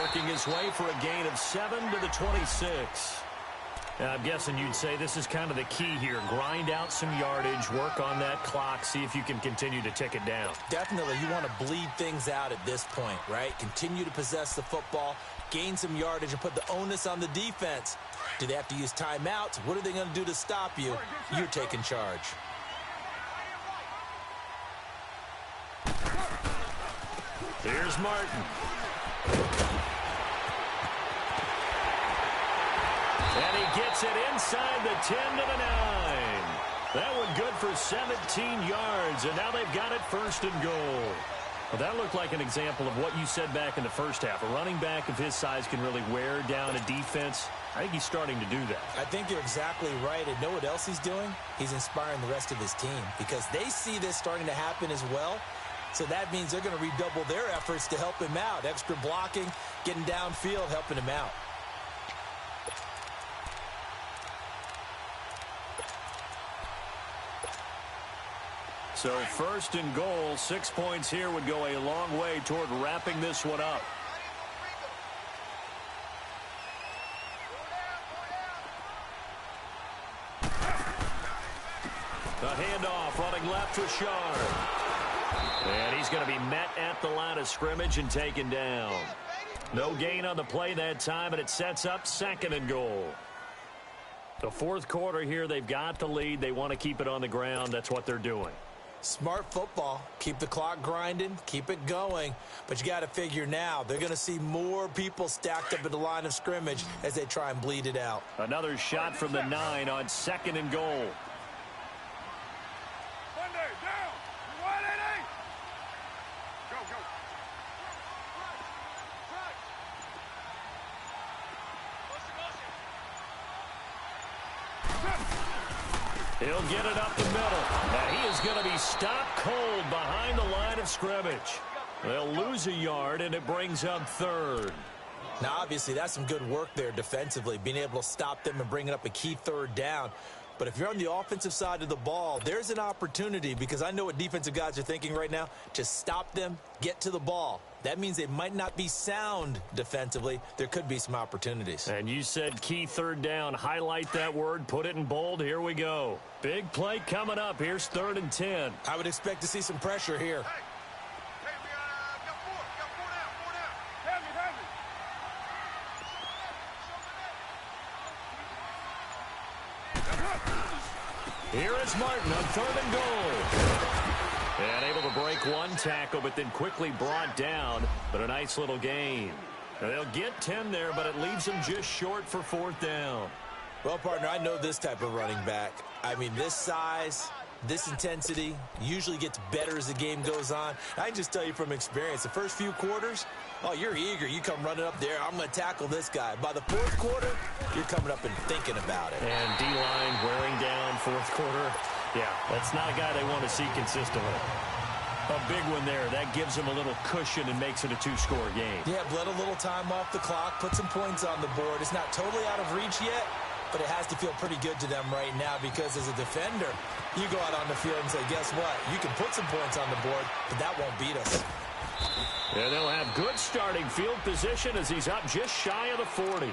Working his way for a gain of 7 to the 26. Now, I'm guessing you'd say this is kind of the key here. Grind out some yardage, work on that clock, see if you can continue to tick it down. Definitely, you want to bleed things out at this point, right? Continue to possess the football, gain some yardage, and put the onus on the defense. Do they have to use timeouts? What are they going to do to stop you? You're taking charge. Here's Martin. And he gets it inside the 10 to the 9. That one good for 17 yards, and now they've got it first and goal. Well, that looked like an example of what you said back in the first half. A running back of his size can really wear down a defense. I think he's starting to do that. I think you're exactly right. And know what else he's doing? He's inspiring the rest of his team because they see this starting to happen as well. So that means they're going to redouble their efforts to help him out. Extra blocking, getting downfield, helping him out. So first and goal, 6 points here would go a long way toward wrapping this one up. The handoff running left to Shard. And he's going to be met at the line of scrimmage and taken down. No gain on the play that time, and it sets up second and goal. The fourth quarter here, they've got the lead. They want to keep it on the ground. That's what they're doing. Smart football. Keep the clock grinding. Keep it going. But you got to figure now, they're going to see more people stacked up at the line of scrimmage as they try and bleed it out. Another shot from the 9 on second and goal. He'll get it up the middle. And he is going to be stopped cold behind the line of scrimmage. They'll lose a yard, and it brings up third. Now, obviously, that's some good work there defensively, being able to stop them and bringing up a key third down. But if you're on the offensive side of the ball, there's an opportunity, because I know what defensive guys are thinking right now, to stop them, get to the ball. That means they might not be sound defensively. There could be some opportunities. And you said key third down. Highlight that word. Put it in bold. Here we go. Big play coming up. Here's 3rd and 10. I would expect to see some pressure here. Here is Martin on 3rd and goal. And able to break one tackle, but then quickly brought down. But a nice little gain. Now they'll get 10 there, but it leaves them just short for 4th down. Well, partner, I know this type of running back. I mean, this size, this intensity usually gets better as the game goes on. I can just tell you from experience, the first few quarters, oh, you're eager. You come running up there, I'm going to tackle this guy. By the 4th quarter, you're coming up and thinking about it. And D-line wearing down 4th quarter. Yeah, that's not a guy they want to see consistently. A big one there. That gives them a little cushion and makes it a 2-score game. Yeah, let a little time off the clock, put some points on the board. It's not totally out of reach yet, but it has to feel pretty good to them right now, because as a defender, you go out on the field and say, guess what? You can put some points on the board, but that won't beat us. And they'll have good starting field position as he's up just shy of the 40.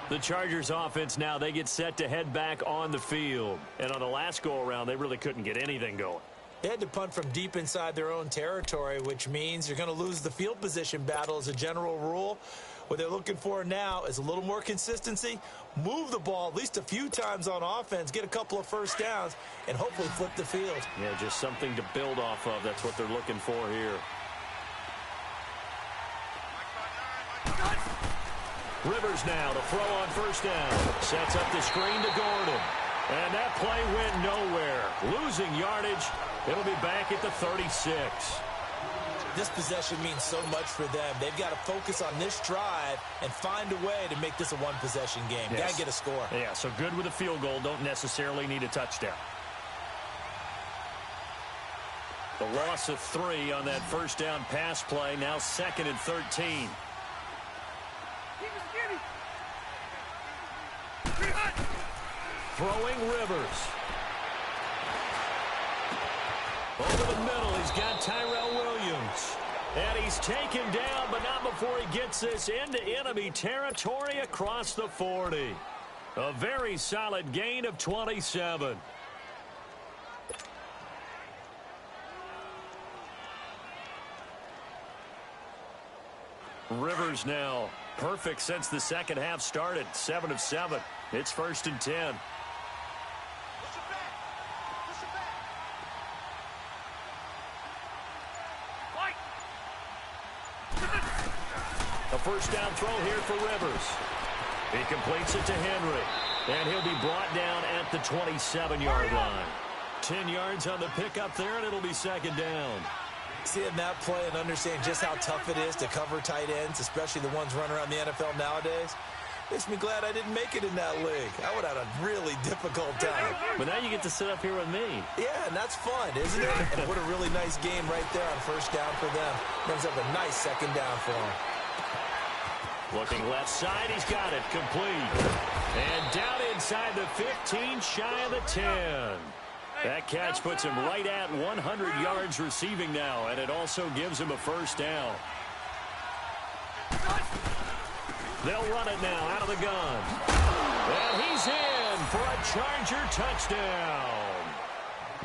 The Chargers offense now, they get set to head back on the field. And on the last go-around, they really couldn't get anything going. They had to punt from deep inside their own territory, which means you're going to lose the field position battle as a general rule. What they're looking for now is a little more consistency, move the ball at least a few times on offense, get a couple of first downs, and hopefully flip the field. Yeah, just something to build off of. That's what they're looking for here. Rivers now to throw on 1st down. Sets up the screen to Gordon. And that play went nowhere. Losing yardage. It'll be back at the 36. This possession means so much for them. They've got to focus on this drive and find a way to make this a one-possession game. Yes. Got to get a score. Yeah, so good with a field goal. Don't necessarily need a touchdown. The loss of 3 on that 1st down pass play. Now 2nd and 13. Throwing Rivers. Over the middle, he's got Tyrell Williams. And he's taken down, but not before he gets this into enemy territory across the 40. A very solid gain of 27. Rivers now perfect since the second half started. 7 of 7. It's 1st and 10. A first down throw here for Rivers. He completes it to Henry. And he'll be brought down at the 27-yard line. 10 yards on the pickup there, and it'll be 2nd down. Seeing that play and understanding just how tough it is to cover tight ends, especially the ones running around the NFL nowadays, makes me glad I didn't make it in that league. I would have had a really difficult time. But now you get to sit up here with me. Yeah, and that's fun, isn't it? And what a really nice game right there on first down for them. Brings up a nice 2nd down for them. Looking left side, he's got it complete. And down inside the 15, shy of the 10. That catch puts him right at 100 yards receiving now, and it also gives him a first down. They'll run it now out of the gun. And he's in for a Charger touchdown.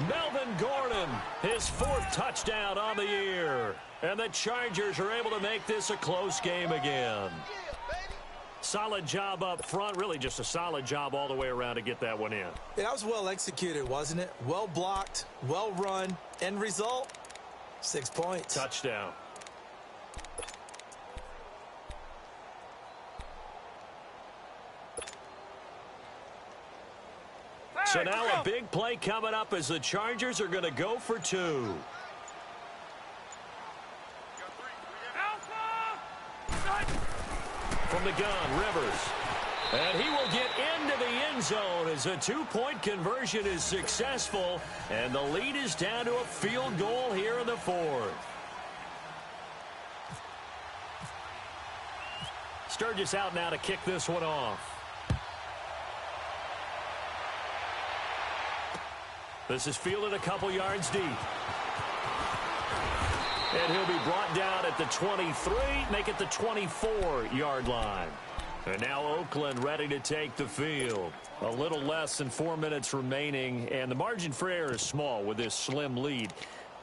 Melvin Gordon, his 4th touchdown on the year. And the Chargers are able to make this a close game again. Solid job up front, really just a solid job all the way around to get that one in. That was well executed, wasn't it? Well blocked, well run. End result, 6 points. Touchdown. So now a big play coming up as the Chargers are going to go for 2. From the gun, Rivers. And he will get into the end zone as a 2-point conversion is successful. And the lead is down to a field goal here in the 4th. Sturgis out now to kick this one off. This is fielded a couple yards deep. And he'll be brought down at the 23, make it the 24-yard line. And now Oakland ready to take the field. A little less than 4 minutes remaining, and the margin for error is small with this slim lead.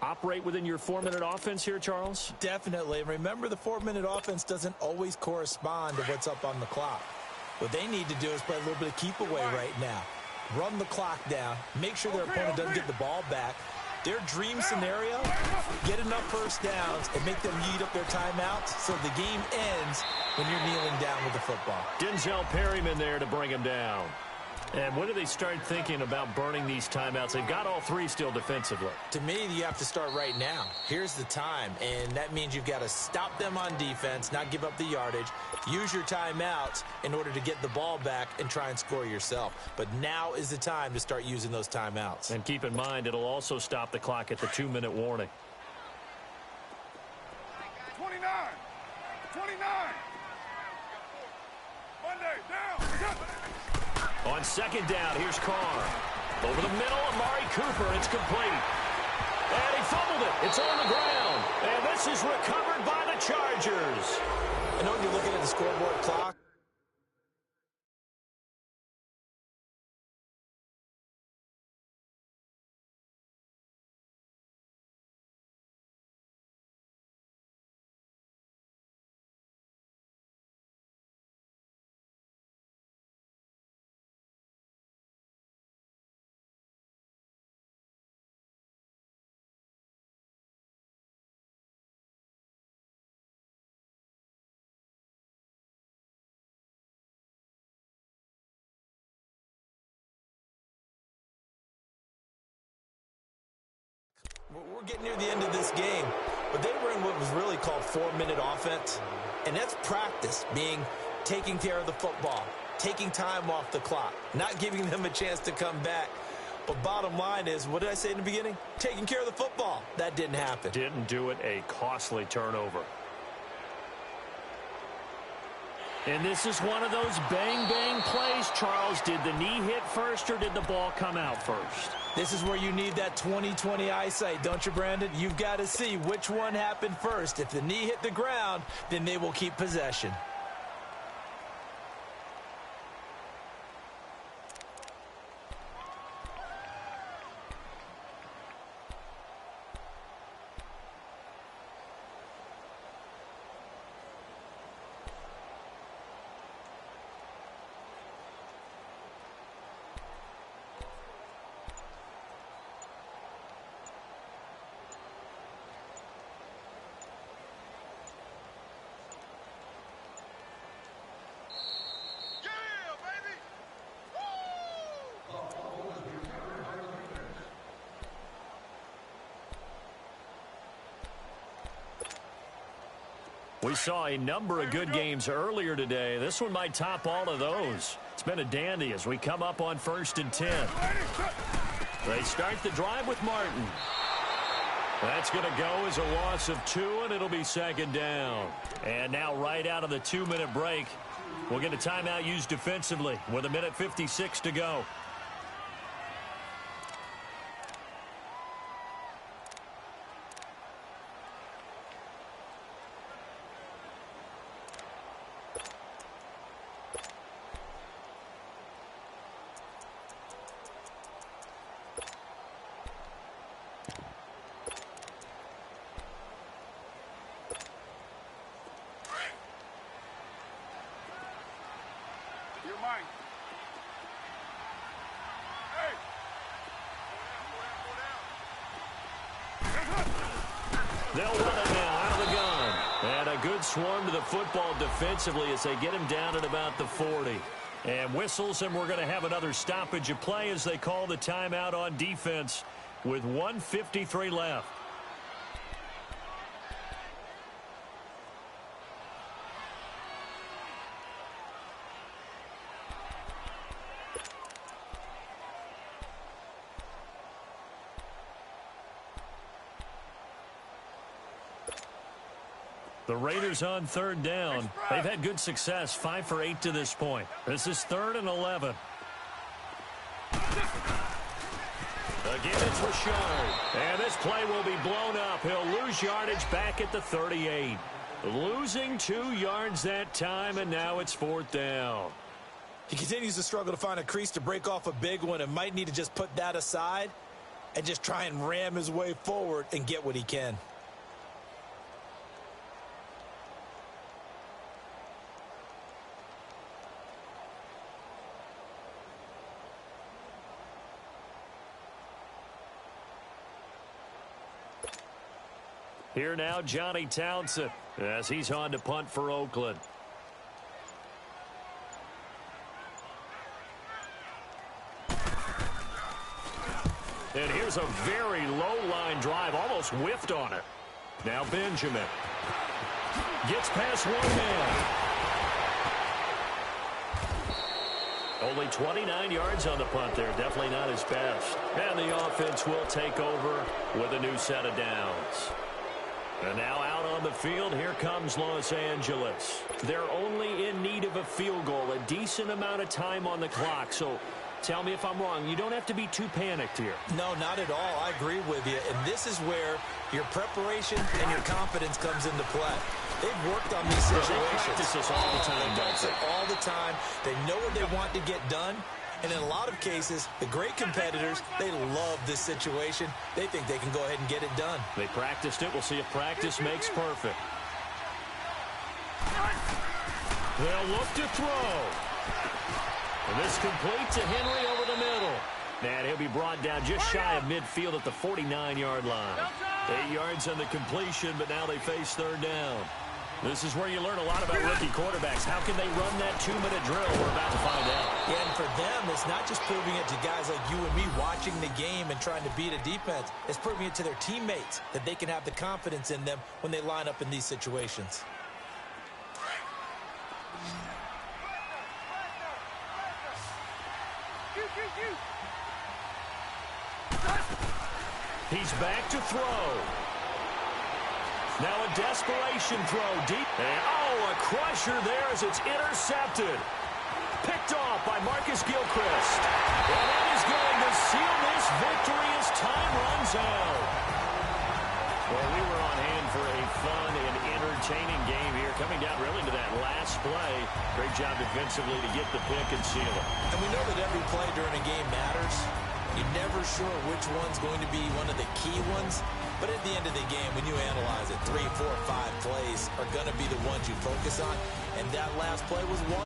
Operate within your 4-minute offense here, Charles? Definitely. Remember, the 4-minute offense doesn't always correspond to what's up on the clock. What they need to do is play a little bit of keep away right now. Run the clock down. Make sure their opponent doesn't get the ball back. Their dream scenario, get enough first downs and make them eat up their timeouts so the game ends when you're kneeling down with the football. Denzel Perryman there to bring him down. And when do they start thinking about burning these timeouts? They've got all 3 still defensively. To me, you have to start right now. Here's the time, and that means you've got to stop them on defense, not give up the yardage, use your timeouts in order to get the ball back and try and score yourself. But now is the time to start using those timeouts. And keep in mind, it'll also stop the clock at the 2-minute warning. 29. Monday, down. On 2nd down, here's Carr. Over the middle, Amari Cooper. It's complete. And he fumbled it. It's on the ground. And this is recovered by the Chargers. I know when you're looking at the scoreboard clock, we're getting near the end of this game, but they were in what was really called 4-minute offense, and that's practice, being taking care of the football, taking time off the clock, not giving them a chance to come back. But bottom line is, what did I say in the beginning? Taking care of the football. That didn't happen. Didn't do it. A costly turnover. And this is one of those bang-bang plays, Charles, did the knee hit first or did the ball come out first? This is where you need that 20/20 eyesight, don't you, Brandon? You've got to see which one happened first. If the knee hit the ground, then they will keep possession. We saw a number of good games earlier today. This one might top all of those. It's been a dandy as we come up on 1st and 10. They start the drive with Martin. That's going to go as a loss of 2, and it'll be 2nd down. And now right out of the 2-minute break, we'll get a timeout used defensively with 1:56 to go. You're mine. Hey! They'll run it now out of the gun. And a good swarm to the football defensively as they get him down at about the 40. And whistles, and we're going to have another stoppage of play as they call the timeout on defense with 1:53 left. The Raiders on 3rd down. They've had good success, 5 for 8 to this point. This is 3rd and 11. Again, it's Richard. And this play will be blown up. He'll lose yardage back at the 38. Losing 2 yards that time, and now it's 4th down. He continues to struggle to find a crease to break off a big one and might need to just put that aside and just try and ram his way forward and get what he can. Here now, Johnny Townsend, as he's on to punt for Oakland. And here's a very low-line drive, almost whiffed on it. Now Benjamin gets past one man. Only 29 yards on the punt there, definitely not his best. And the offense will take over with a new set of downs. And now out on the field, here comes Los Angeles. They're only in need of a field goal, a decent amount of time on the clock. So tell me if I'm wrong. You don't have to be too panicked here. No, not at all. I agree with you. And this is where your preparation and your confidence comes into play. They've worked on these situations. They practice this all the time, don't they? All the time. They know what they want to get done. And in a lot of cases, the great competitors, they love this situation. They think they can go ahead and get it done. They practiced it. We'll see if practice makes perfect. They'll look to throw. And this complete to Henry over the middle. And he'll be brought down just shy of midfield at the 49-yard line. 8 yards on the completion, but now they face 3rd down. This is where you learn a lot about rookie quarterbacks. How can they run that 2-minute drill? We're about to find out. Yeah, and for them, it's not just proving it to guys like you and me watching the game and trying to beat a defense. It's proving it to their teammates that they can have the confidence in them when they line up in these situations. He's back to throw. Now a desperation throw deep. And, oh, a crusher there as it's intercepted. picked off by Marcus Gilchrist. And that is going to seal this victory as time runs out. Well, we were on hand for a fun and entertaining game here, coming down really to that last play. Great job defensively to get the pick and seal it. And we know that every play during a game matters. You're never sure which one's going to be one of the key ones. But at the end of the game, when you analyze it, 3, 4, 5 plays are going to be the ones you focus on. And that last play was one.